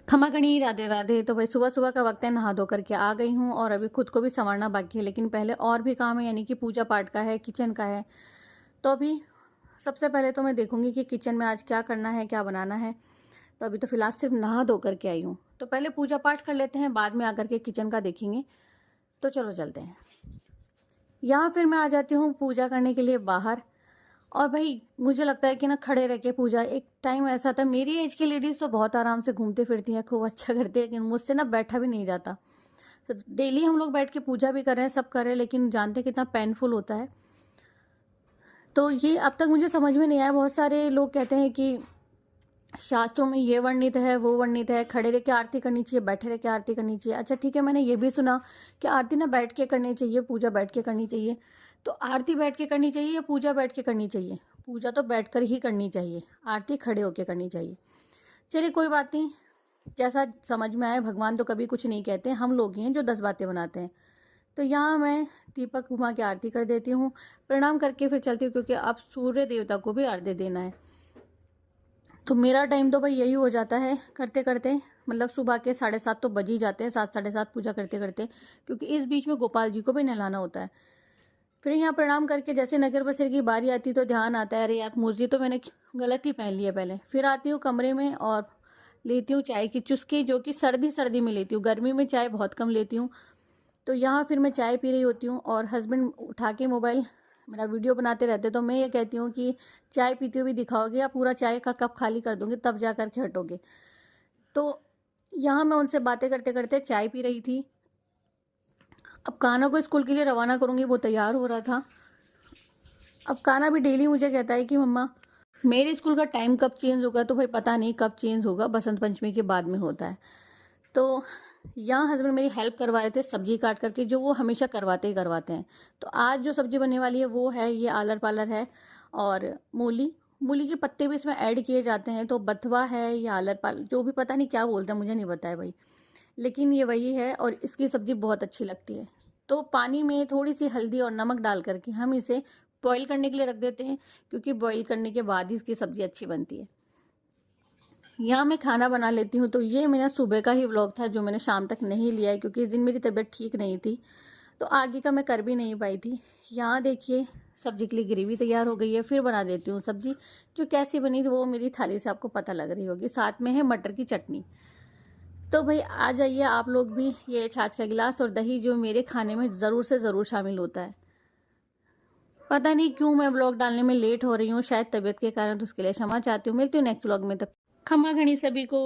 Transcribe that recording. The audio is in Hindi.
खमा गणी राधे राधे। तो भाई सुबह सुबह का वक्त है, नहा धो करके आ गई हूँ और अभी खुद को भी संवारना बाकी है, लेकिन पहले और भी काम है, यानी कि पूजा पाठ का है, किचन का है। तो अभी सबसे पहले तो मैं देखूंगी कि किचन में आज क्या करना है, क्या बनाना है। तो अभी तो फिलहाल सिर्फ नहा धो करके आई हूँ, तो पहले पूजा पाठ कर लेते हैं, बाद में आकर के किचन का देखेंगे। तो चलो चलते हैं। यहाँ फिर मैं आ जाती हूँ पूजा करने के लिए बाहर। और भाई मुझे लगता है कि ना खड़े रह के पूजा, एक टाइम ऐसा था, मेरी एज की लेडीज़ तो बहुत आराम से घूमती फिरती हैं, खूब अच्छा करती है, लेकिन मुझसे ना बैठा भी नहीं जाता। तो डेली हम लोग बैठ के पूजा भी कर रहे हैं, सब कर रहे हैं, लेकिन जानते हैं कितना पेनफुल होता है। तो ये अब तक मुझे समझ में नहीं आया। बहुत सारे लोग कहते हैं कि शास्त्रों में ये वर्णित है, वो वर्णित है, खड़े रह के आरती करनी चाहिए, बैठे रह के आरती करनी चाहिए। अच्छा ठीक है, मैंने ये भी सुना कि आरती ना बैठ के करनी चाहिए, पूजा बैठ के करनी चाहिए। तो आरती बैठ के करनी चाहिए या पूजा बैठ के करनी चाहिए? पूजा तो बैठ कर ही करनी चाहिए, आरती खड़े होके करनी चाहिए। चलिए कोई बात नहीं, जैसा समझ में आए। भगवान तो कभी कुछ नहीं कहते, हम लोग ही हैं जो 10 बातें बनाते हैं। तो यहाँ मैं दीपक घुमा के आरती कर देती हूँ, प्रणाम करके फिर चलती हूँ, क्योंकि अब सूर्य देवता को भी आरती देना है। तो मेरा टाइम तो भाई यही हो जाता है करते करते, मतलब सुबह के 7:30 तो बज ही जाते हैं, 7 साढ़े 7 पूजा करते करते, क्योंकि इस बीच में गोपाल जी को भी नहलाना होता है। फिर यहाँ प्रणाम करके जैसे नगर बसेरे की बारी आती तो ध्यान आता है, अरे यार मुरली तो मैंने गलत ही पहन लिया पहले। फिर आती हूँ कमरे में और लेती हूँ चाय की चुस्की, जो कि सर्दी सर्दी में लेती हूँ, गर्मी में चाय बहुत कम लेती हूँ। तो यहाँ फिर मैं चाय पी रही होती हूँ और हस्बैंड उठा के मोबाइल मेरा वीडियो बनाते रहते, तो मैं ये कहती हूँ कि चाय पीते हुए भी दिखाओगे या पूरा चाय का कप खाली कर दोगे तब जा कर के हटोगे। तो यहाँ मैं उनसे बातें करते करते चाय पी रही थी। अब कान्हा को स्कूल के लिए रवाना करूँगी, वो तैयार हो रहा था। अब कान्हा भी डेली मुझे कहता है कि मम्मा मेरे स्कूल का टाइम कब चेंज होगा, तो भाई पता नहीं कब चेंज होगा, बसंत पंचमी के बाद में होता है। तो यहाँ हस्बैंड मेरी हेल्प करवा रहे थे सब्जी काट करके, जो वो हमेशा करवाते ही करवाते हैं। तो आज जो सब्जी बनने वाली है वो है, ये आलर पालर है और मूली। मूली के पत्ते भी इसमें ऐड किए जाते हैं, तो बथवा है या आलर पालर, जो भी, पता नहीं क्या बोलते हैं, मुझे नहीं पता है भाई, लेकिन ये वही है और इसकी सब्जी बहुत अच्छी लगती है। तो पानी में थोड़ी सी हल्दी और नमक डाल करके हम इसे बॉईल करने के लिए रख देते हैं, क्योंकि बॉईल करने के बाद ही इसकी सब्जी अच्छी बनती है। यहाँ मैं खाना बना लेती हूँ। तो ये मेरा सुबह का ही व्लॉग था, जो मैंने शाम तक नहीं लिया है, क्योंकि इस दिन मेरी तबीयत ठीक नहीं थी, तो आगे का मैं कर भी नहीं पाई थी। यहाँ देखिए सब्जी के लिए ग्रेवी तैयार हो गई है, फिर बना देती हूँ सब्जी। जो कैसी बनी थी वो मेरी थाली से आपको पता लग रही होगी। साथ में है मटर की चटनी। तो भाई आ जाइए आप लोग भी, ये छाछ का गिलास और दही जो मेरे खाने में ज़रूर से ज़रूर शामिल होता है। पता नहीं क्यों मैं ब्लॉग डालने में लेट हो रही हूँ, शायद तबीयत के कारण, तो उसके लिए क्षमा चाहती हूँ। मिलती हूँ नेक्स्ट ब्लॉग में, तब खमा घनी सभी को।